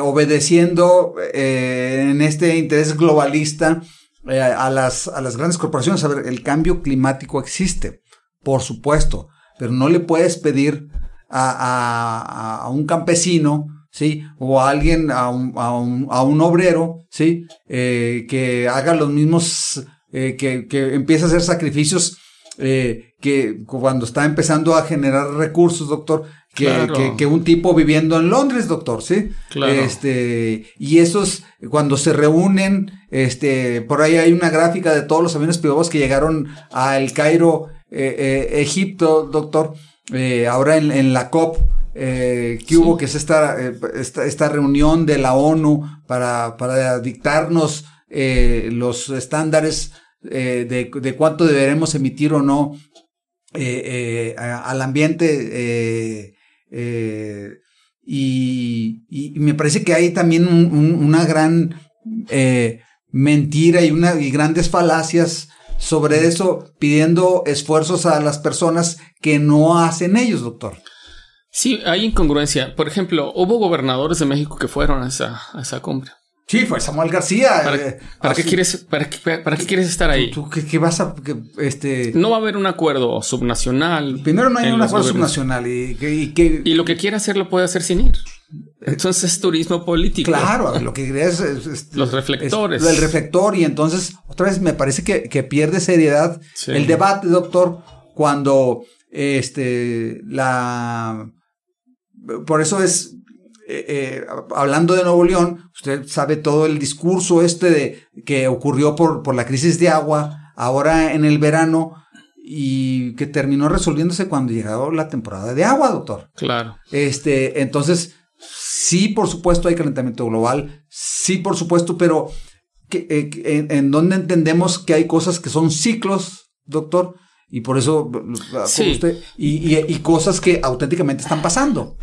obedeciendo en este interés globalista a las grandes corporaciones. A ver, el cambio climático existe, por supuesto, pero no le puedes pedir a un campesino, ¿sí? O a alguien, a un obrero, ¿sí? Que haga los mismos, que empiece a hacer sacrificios, que cuando está empezando a generar recursos, doctor, que un tipo viviendo en Londres, doctor, ¿sí? Claro. Y esos, cuando se reúnen, por ahí hay una gráfica de todos los aviones privados que llegaron a El Cairo, Egipto, doctor, ahora en la COP, que hubo, que es esta reunión de la ONU para dictarnos los estándares de cuánto deberemos emitir o no al ambiente, y me parece que hay también una gran mentira y grandes falacias sobre eso, pidiendo esfuerzos a las personas que no hacen ellos, doctor. Sí, hay incongruencia. Por ejemplo, hubo gobernadores de México que fueron a esa cumbre. Sí, fue Samuel García. ¿Para qué quieres estar ahí? ¿Tú qué vas a...? No va a haber un acuerdo subnacional. Primero no hay un acuerdo subnacional. Y lo que quiera hacer lo puede hacer sin ir. Entonces es turismo político. Claro, lo que quería es los reflectores. El reflector, y entonces otra vez me parece que pierde seriedad el debate, doctor, cuando por eso es... hablando de Nuevo León, usted sabe todo el discurso que ocurrió por la crisis de agua ahora en el verano, y que terminó resolviéndose cuando llegó la temporada de agua, doctor. Claro. Entonces, sí, por supuesto hay calentamiento global, sí, por supuesto, pero en donde entendemos que hay cosas que son ciclos, doctor, y por eso usted, y cosas que auténticamente están pasando.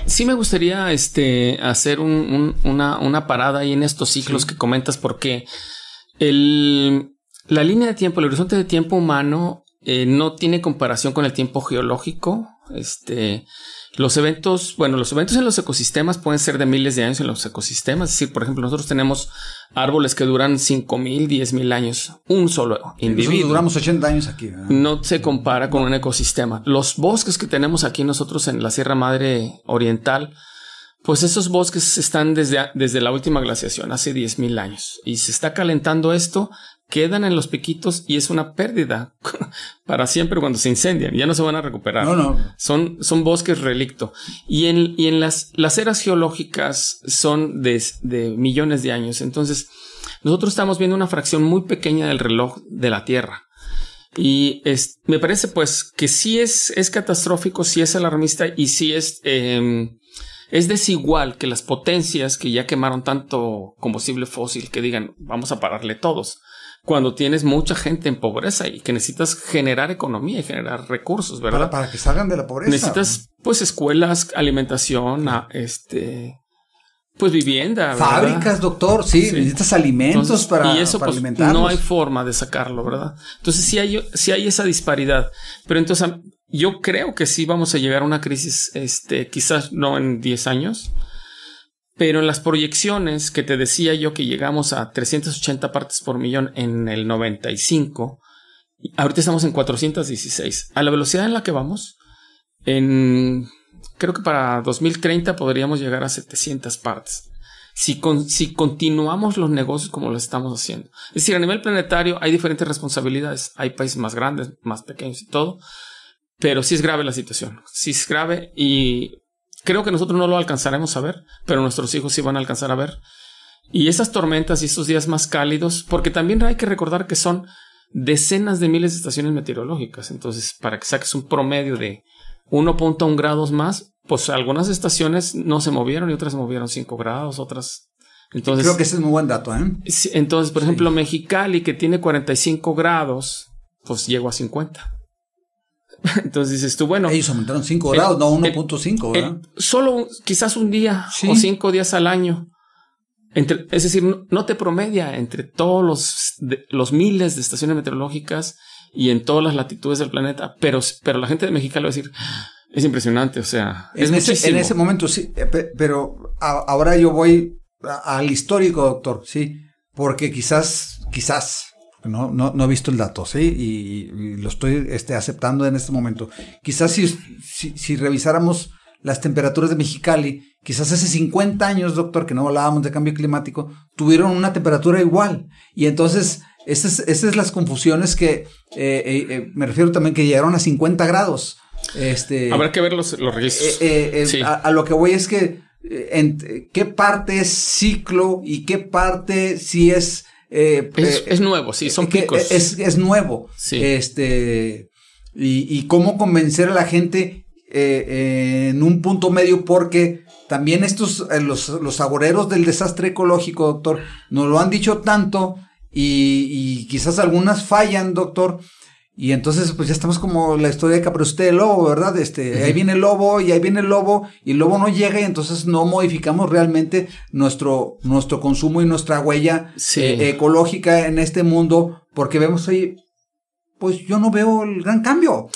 Sí me gustaría hacer una parada ahí en estos ciclos que comentas, porque la línea de tiempo, el horizonte de tiempo humano no tiene comparación con el tiempo geológico. Los eventos en los ecosistemas pueden ser de miles de años en los ecosistemas. Es decir, por ejemplo, nosotros tenemos árboles que duran 5,000, 10,000 años. Un solo individuo. Nosotros duramos 80 años aquí, ¿verdad? No se compara con un ecosistema. Los bosques que tenemos aquí nosotros en la Sierra Madre Oriental, pues esos bosques están desde la última glaciación, hace 10,000 años. Y se está calentando esto, quedan en los piquitos y es una pérdida para siempre cuando se incendian. Ya no se van a recuperar. No. Son bosques relicto. Y en las eras geológicas son de millones de años. Entonces, nosotros estamos viendo una fracción muy pequeña del reloj de la Tierra. Y me parece pues que sí es catastrófico, sí es alarmista y sí es desigual que las potencias que ya quemaron tanto combustible fósil que digan vamos a pararle todos, cuando tienes mucha gente en pobreza y que necesitas generar economía y generar recursos, ¿verdad? Para que salgan de la pobreza. Necesitas pues escuelas, alimentación, pues vivienda, ¿verdad? Fábricas, doctor, sí. Necesitas alimentos. Entonces, para alimentarlos. No hay forma de sacarlo, ¿verdad? Entonces sí hay esa disparidad. Pero entonces yo creo que sí vamos a llegar a una crisis, quizás no en 10 años, pero en las proyecciones que te decía yo que llegamos a 380 partes por millón en el 95, ahorita estamos en 416. A la velocidad en la que vamos, creo que para 2030 podríamos llegar a 700 partes. Si continuamos los negocios como lo estamos haciendo. Es decir, a nivel planetario hay diferentes responsabilidades. Hay países más grandes, más pequeños y todo. Pero sí es grave la situación. Sí es grave y creo que nosotros no lo alcanzaremos a ver, pero nuestros hijos sí van a alcanzar a ver. Y esas tormentas y estos días más cálidos, porque también hay que recordar que son decenas de miles de estaciones meteorológicas. Entonces, para que saques un promedio de 1.1 grados más, pues algunas estaciones no se movieron y otras se movieron 5 grados, otras... Entonces, creo que ese es muy buen dato, ¿eh? Entonces, por ejemplo, Mexicali, que tiene 45 grados, pues llegó a 50. Entonces dices tú, bueno... Ellos aumentaron 5 grados, no 1.5, ¿verdad? Solo quizás un día o 5 días al año. Es decir, no te promedia entre todos los miles de estaciones meteorológicas y en todas las latitudes del planeta, pero la gente de Mexicali va a decir, es impresionante, o sea, es muchísimo. En ese momento sí, pero ahora yo voy al histórico, doctor, sí, porque quizás, no he visto el dato, sí, y lo estoy aceptando en este momento. Quizás si revisáramos las temperaturas de Mexicali, quizás hace 50 años, doctor, que no hablábamos de cambio climático, tuvieron una temperatura igual. Y entonces, esas es las confusiones que me refiero también, que llegaron a 50 grados. Habrá que ver los registros. Sí. A lo que voy es que qué parte es ciclo y qué parte sí es... es nuevo, sí, son picos. Es nuevo. Sí. Y cómo convencer a la gente en un punto medio, porque también los agoreros del desastre ecológico, doctor, nos lo han dicho tanto y quizás algunas fallan, doctor, y entonces pues ya estamos como la historia de Caperucita del Lobo, ¿verdad? Ahí viene el lobo y ahí viene el lobo y el lobo no llega y entonces no modificamos realmente nuestro consumo y nuestra huella ecológica en este mundo, porque vemos ahí, pues yo no veo el gran cambio.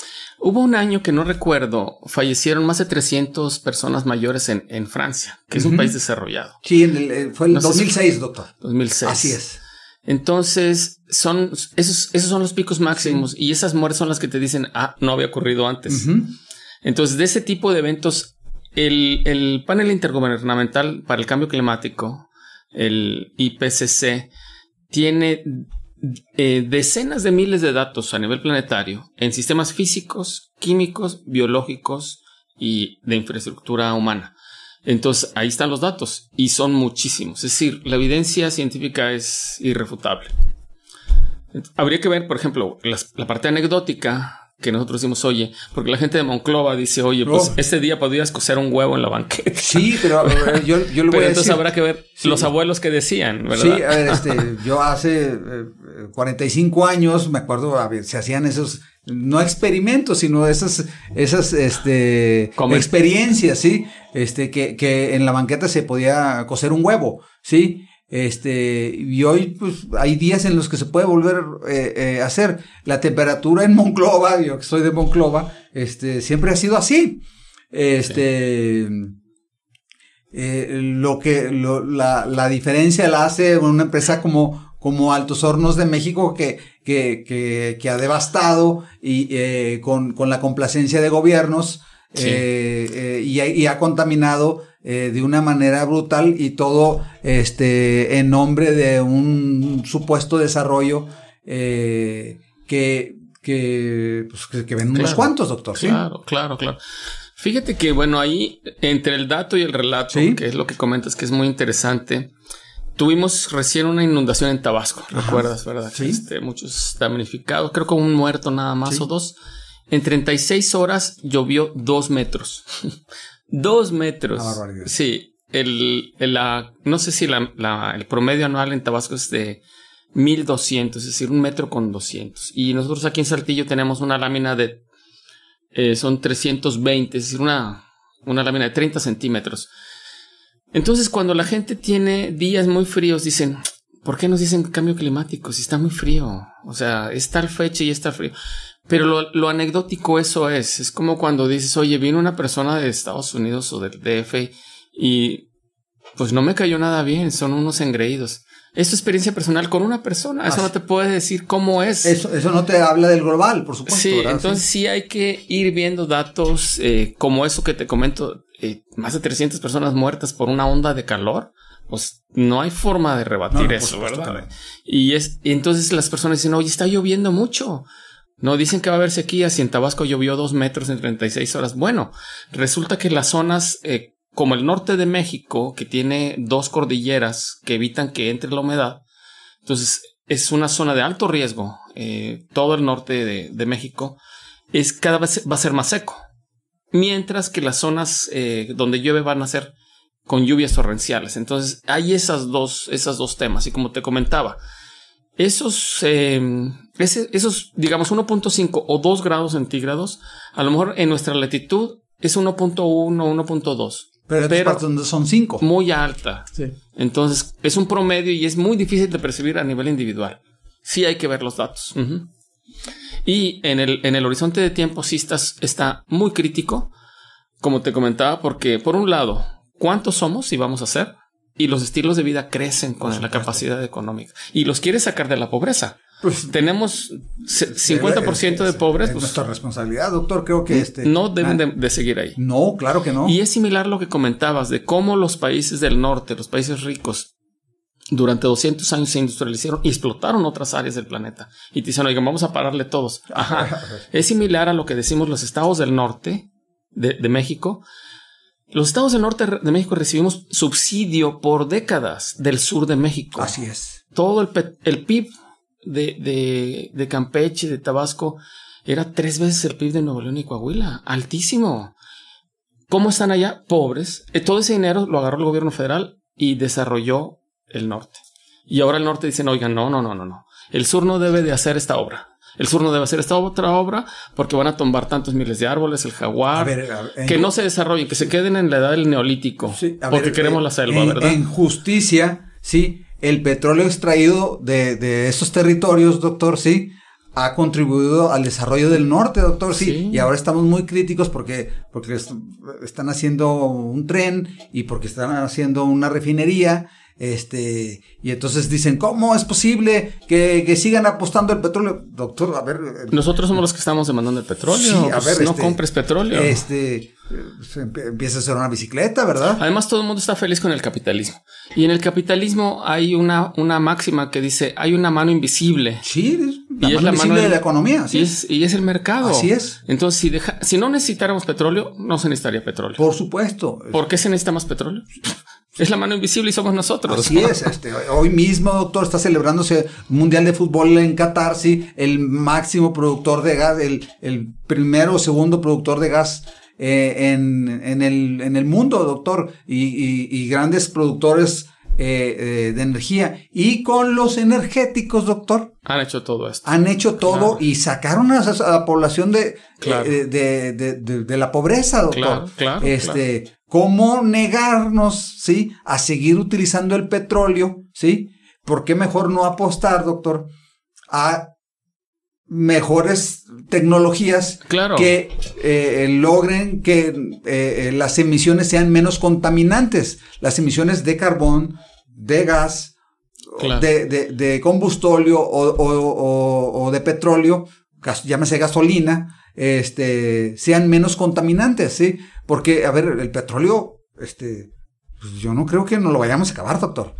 Hubo un año que no recuerdo, fallecieron más de 300 personas mayores en Francia, que es un país desarrollado. Sí, fue el 2006, doctor. 2006. Así es. Entonces, esos son los picos máximos y esas muertes son las que te dicen, no había ocurrido antes. Entonces, de ese tipo de eventos, el panel intergubernamental para el cambio climático, el IPCC, tiene decenas de miles de datos a nivel planetario en sistemas físicos, químicos, biológicos y de infraestructura humana. Entonces ahí están los datos y son muchísimos. Es decir, la evidencia científica es irrefutable. Habría que ver, por ejemplo, la parte anecdótica que nosotros decimos, oye, porque la gente de Monclova dice, oye, pues este día podías cocer un huevo en la banqueta. Sí, pero yo le voy a decir. Pero entonces habrá que ver los abuelos que decían, ¿verdad? Sí, a ver, yo hace 45 años, me acuerdo, se hacían esos, no experimentos, sino esas experiencias, ¿sí? Que en la banqueta se podía cocer un huevo, ¿sí? Y hoy, pues, hay días en los que se puede volver a hacer. La temperatura en Monclova, yo que soy de Monclova, siempre ha sido así. La diferencia la hace una empresa como Altos Hornos de México que ha devastado y con la complacencia de gobiernos. Y ha contaminado de una manera brutal y todo en nombre de un supuesto desarrollo que ven unos cuantos, doctor. Claro. Fíjate que, bueno, ahí entre el dato y el relato, que es lo que comentas, que es muy interesante. Tuvimos recién una inundación en Tabasco, ¿recuerdas, verdad? Sí. Muchos damnificados, creo que un muerto nada más o dos. En 36 horas llovió 2 metros. 2 metros. Sí. No sé si el promedio anual en Tabasco es de 1,200, es decir, 1 metro con 200. Y nosotros aquí en Saltillo tenemos una lámina son 320, es decir, una lámina de 30 centímetros. Entonces, cuando la gente tiene días muy fríos, dicen, ¿por qué nos dicen cambio climático si está muy frío? O sea, es tal fecha y está frío. Pero lo anecdótico eso es como cuando dices, oye, vino una persona de Estados Unidos o del DF y pues no me cayó nada bien, son unos engreídos. Es tu experiencia personal con una persona, eso no te puede decir cómo es. Eso no te habla del global, por supuesto. Sí, ¿verdad? Entonces sí hay que ir viendo datos como eso que te comento, más de 300 personas muertas por una onda de calor. Pues no hay forma de rebatir eso, ¿verdad? Y entonces las personas dicen, oye, está lloviendo mucho. No, dicen que va a haber sequía. Si en Tabasco llovió 2 metros en 36 horas. Bueno, resulta que las zonas como el norte de México, que tiene 2 cordilleras que evitan que entre la humedad, entonces es una zona de alto riesgo. Todo el norte de México cada vez va a ser más seco, mientras que las zonas donde llueve van a ser con lluvias torrenciales. Entonces hay esos dos temas. Y como te comentaba, esos digamos 1.5 o 2 grados centígrados, a lo mejor en nuestra latitud es 1.1, 1.2. Pero en partes donde son 5. Muy alta. Sí. Entonces es un promedio y es muy difícil de percibir a nivel individual. Sí hay que ver los datos. Y en el horizonte de tiempo sí está muy crítico, como te comentaba, porque por un lado, ¿cuántos somos y vamos a ser? Y los estilos de vida crecen con la capacidad económica. Y los quieres sacar de la pobreza. Pues, tenemos 50% de pobres. Es nuestra responsabilidad, doctor. Creo que no deben de seguir ahí. No, claro que no. Y es similar a lo que comentabas de cómo los países del norte, los países ricos, durante 200 años se industrializaron y explotaron otras áreas del planeta. Y te dicen, oigan, vamos a pararle todos. Ajá. Es similar a lo que decimos los estados del norte de México. Los estados del norte de México recibimos subsidio por décadas del sur de México. Así es. Todo el PIB de Campeche, de Tabasco, era 3 veces el PIB de Nuevo León y Coahuila. Altísimo. ¿Cómo están allá? Pobres. Todo ese dinero lo agarró el gobierno federal y desarrolló el norte. Y ahora el norte dicen, oigan, no. El sur no debe de hacer esta obra. El sur no debe hacer esta otra obra porque van a tumbar tantos miles de árboles, el jaguar, que no se desarrollen, que se queden en la edad del neolítico, sí, porque queremos la selva, ¿verdad? En justicia, sí, el petróleo extraído de esos territorios, doctor, sí, ha contribuido al desarrollo del norte, doctor, sí. Y ahora estamos muy críticos porque están haciendo un tren y porque están haciendo una refinería. Y entonces dicen, ¿cómo es posible que sigan apostando el petróleo? Doctor, a ver. Nosotros somos los que estamos demandando el petróleo. Sí, a ver, no compres petróleo. Empieza a ser una bicicleta, ¿verdad? Además, todo el mundo está feliz con el capitalismo. Y en el capitalismo hay una máxima que dice, hay una mano invisible. Sí, la mano invisible de la economía. Sí. Y es el mercado. Así es. Entonces, si no necesitáramos petróleo, no se necesitaría petróleo. Por supuesto. ¿Por qué se necesita más petróleo? Es la mano invisible y somos nosotros. Así es. Hoy mismo, doctor, está celebrándose Mundial de Fútbol en Qatar, sí, el máximo productor de gas, el primero o segundo productor de gas en el mundo, doctor, y grandes productores de energía. Y con los energéticos, doctor, han hecho todo esto. Han hecho todo, claro. Y sacaron a la población de la pobreza, doctor. Claro. ¿Cómo negarnos, sí, a seguir utilizando el petróleo, sí? ¿Por qué mejor no apostar, doctor, a mejores tecnologías que logren que las emisiones sean menos contaminantes? Las emisiones de carbón, de gas, de combustóleo o de petróleo, llámese gasolina, sean menos contaminantes, ¿sí? Porque, a ver, el petróleo, pues yo no creo que nos lo vayamos a acabar, doctor.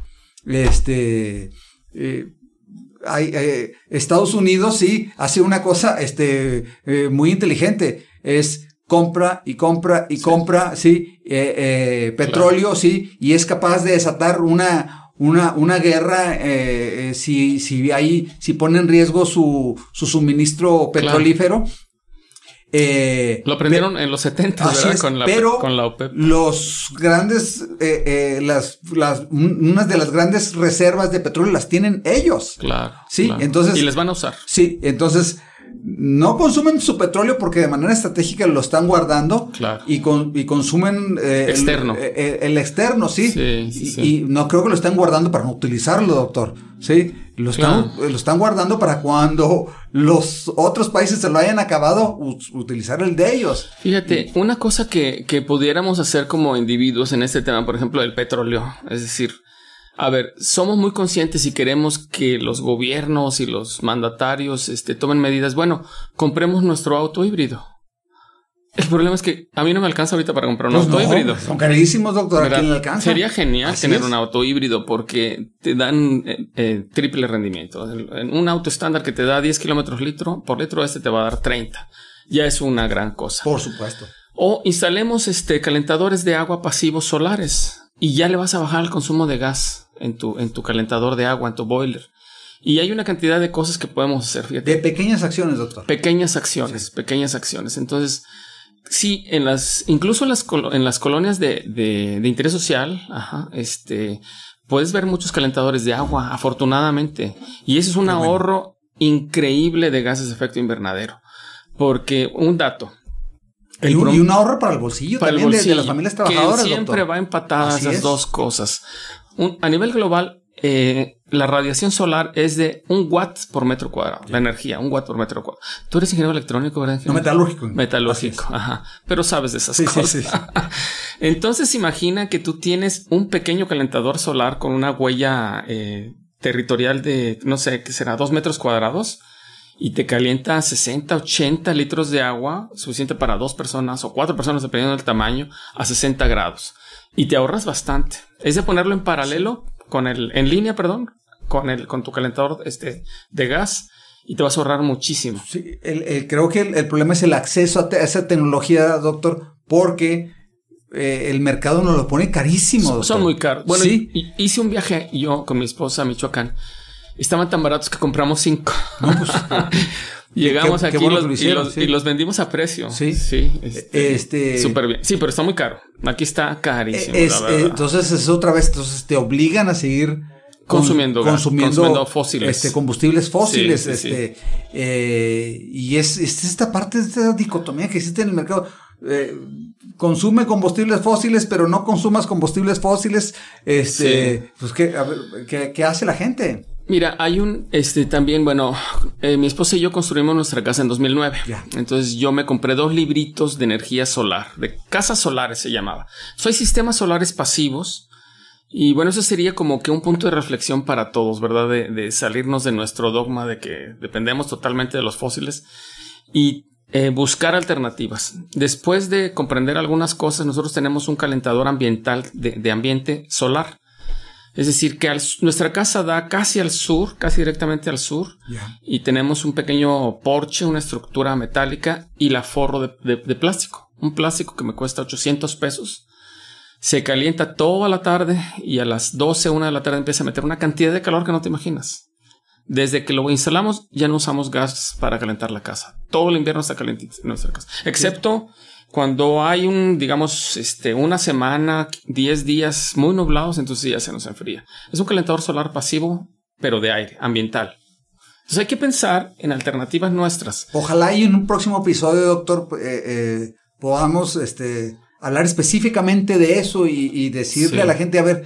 Estados Unidos sí hace una cosa, muy inteligente, es compra y compra y compra, sí, petróleo, sí, y es capaz de desatar una guerra, si pone en riesgo su suministro petrolífero. Lo aprendieron en los 70, ¿verdad? Con la OPEP. Los grandes, unas de las grandes reservas de petróleo las tienen ellos. Claro. Sí, claro. Entonces. Y les van a usar. Sí, entonces no consumen su petróleo porque de manera estratégica lo están guardando. Claro. Y consumen externo. El externo, sí. Sí. Y no creo que lo están guardando para no utilizarlo, doctor. Sí. Lo están guardando para cuando los otros países se lo hayan acabado, utilizar el de ellos. Fíjate, una cosa que pudiéramos hacer como individuos en este tema, por ejemplo, el petróleo, es decir, a ver, somos muy conscientes y queremos que los gobiernos y los mandatarios tomen medidas. Bueno, compremos nuestro auto híbrido. El problema es que a mí no me alcanza ahorita para comprar un auto híbrido. Son carísimos, doctor. ¿A quién le alcanza? Sería genial tener un auto híbrido porque te dan triple rendimiento. En un auto estándar que te da 10 kilómetros por litro, te va a dar 30. Ya es una gran cosa. Por supuesto. O instalemos calentadores de agua pasivos solares y ya le vas a bajar el consumo de gas en tu calentador de agua, en tu boiler. Y hay una cantidad de cosas que podemos hacer. Fíjate. De pequeñas acciones, doctor. Pequeñas acciones. Entonces, sí, incluso en las colonias de interés social, puedes ver muchos calentadores de agua, afortunadamente. Y eso es un ahorro increíble de gases de efecto invernadero. Porque un dato. Y un ahorro para el bolsillo para también el bolsillo, de las familias trabajadoras, que siempre doctor. Va empatadas las dos cosas. A nivel global, la radiación solar es de 1 watt por metro cuadrado. La energía, 1 watt por metro cuadrado. Tú eres ingeniero electrónico, ¿verdad? No, metalúrgico. Metalúrgico, ajá. Pero sabes de esas cosas. Sí. Entonces imagina que tú tienes un pequeño calentador solar con una huella territorial de, no sé, ¿qué será? 2 metros cuadrados. Y te calienta 60, 80 litros de agua, suficiente para 2 personas o 4 personas, dependiendo del tamaño, a 60 grados. Y te ahorras bastante. Es de ponerlo en paralelo en línea, con tu calentador de gas, y te vas a ahorrar muchísimo. Sí, creo que el problema es el acceso a esa tecnología, doctor, porque el mercado nos lo pone carísimo, doctor. Son muy caros. Bueno, ¿sí? Hice un viaje yo con mi esposa a Michoacán. Estaban tan baratos que compramos 5. No, pues, llegamos aquí y los vendimos a precio. Sí. Súper bien. Sí, pero está muy caro. Aquí está carísimo. Entonces es otra vez. Entonces te obligan a seguir consumiendo fósiles. Combustibles fósiles. Sí. Y es esta parte de esta dicotomía que existe en el mercado. Consume combustibles fósiles, pero no consumas combustibles fósiles. Pues ¿qué hace la gente? Mira, hay también, mi esposa y yo construimos nuestra casa en 2009. Yeah. Entonces yo me compré 2 libritos de energía solar, de casas solares se llamaba. Hay sistemas solares pasivos. Y bueno, eso sería como que un punto de reflexión para todos, ¿verdad? De salirnos de nuestro dogma de que dependemos totalmente de los fósiles y buscar alternativas. Después de comprender algunas cosas, nosotros tenemos un calentador ambiental de ambiente solar. Es decir, que nuestra casa da casi al sur, casi directamente al sur. Yeah. Y tenemos un pequeño porche, una estructura metálica y la forro de plástico. Un plástico que me cuesta $800. Se calienta toda la tarde y a las 12, 1 de la tarde empieza a meter una cantidad de calor que no te imaginas. Desde que lo instalamos ya no usamos gas para calentar la casa. Todo el invierno está calientito en nuestra casa. Excepto cuando hay una semana, 10 días muy nublados, entonces ya se nos enfría. Es un calentador solar pasivo, pero de aire, ambiental. Entonces hay que pensar en alternativas nuestras. Ojalá y en un próximo episodio, doctor, podamos hablar específicamente de eso y decirle a la gente, a ver,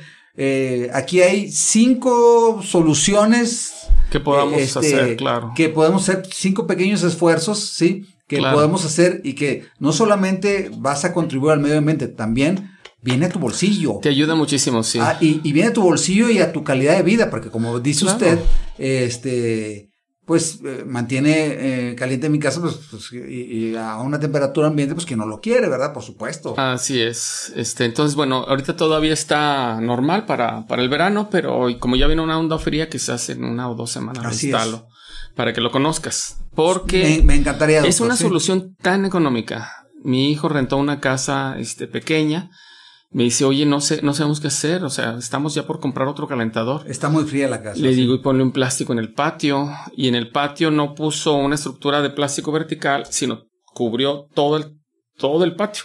aquí hay 5 soluciones que podamos hacer, claro. Que podemos hacer 5 pequeños esfuerzos, ¿sí? Que podemos hacer y que no solamente vas a contribuir al medio ambiente, también viene a tu bolsillo. Te ayuda muchísimo, sí. Y viene a tu bolsillo y a tu calidad de vida, porque como dice usted, mantiene caliente mi casa, y a una temperatura ambiente, pues que no lo quiere, ¿verdad? Por supuesto. Así es. Entonces, bueno, ahorita todavía está normal para el verano, pero como ya viene una onda fría, quizás en 1 o 2 semanas lo instalo para que lo conozcas. Porque me encantaría, doctor, es una solución tan económica. Mi hijo rentó una casa pequeña. Me dice, oye, no sabemos qué hacer. O sea, estamos ya por comprar otro calentador. Está muy fría la casa. Le digo, y ponle un plástico en el patio. Y en el patio no puso una estructura de plástico vertical, sino cubrió todo el patio.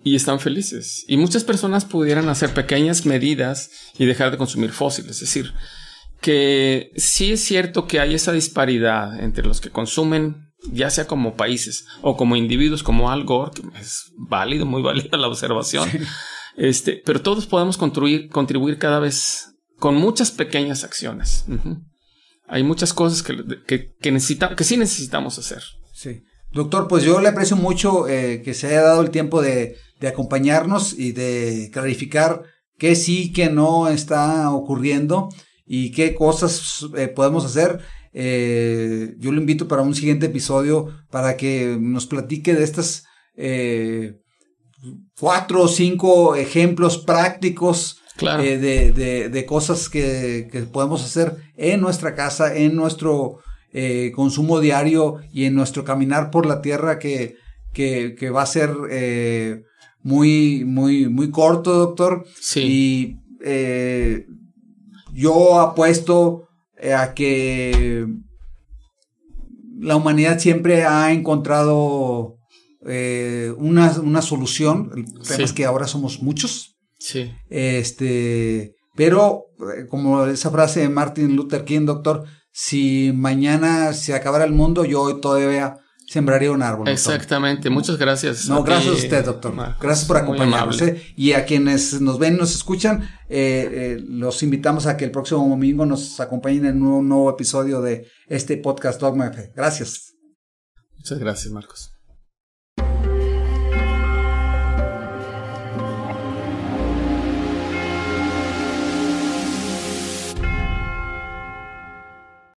Y están felices. Y muchas personas pudieran hacer pequeñas medidas y dejar de consumir fósiles. Es decir, que sí es cierto que hay esa disparidad entre los que consumen, ya sea como países o como individuos, como Al Gore, que es válido, muy válida la observación. Sí. Pero todos podemos contribuir cada vez con muchas pequeñas acciones. Uh-huh. Hay muchas cosas que sí necesitamos hacer. Sí. Doctor, pues yo le aprecio mucho que se haya dado el tiempo de acompañarnos y de clarificar qué sí, qué no está ocurriendo y qué cosas podemos hacer. Yo lo invito para un siguiente episodio para que nos platique de estas 4 o 5 ejemplos prácticos. Claro. De cosas que podemos hacer en nuestra casa, en nuestro consumo diario y en nuestro caminar por la tierra que que va a ser muy, muy, muy corto, doctor. Sí. Y yo apuesto a que la humanidad siempre ha encontrado una solución. El problema es que ahora somos muchos. Sí. Pero como esa frase de Martin Luther King, doctor, si mañana se acabara el mundo, yo hoy todavía sembraría un árbol. Exactamente, doctor. Muchas gracias. No, gracias a usted, doctor. Gracias por acompañarnos. Y a quienes nos ven y nos escuchan, los invitamos a que el próximo domingo nos acompañen en un nuevo episodio de este podcast Dogma F. Gracias. Muchas gracias, Marcos.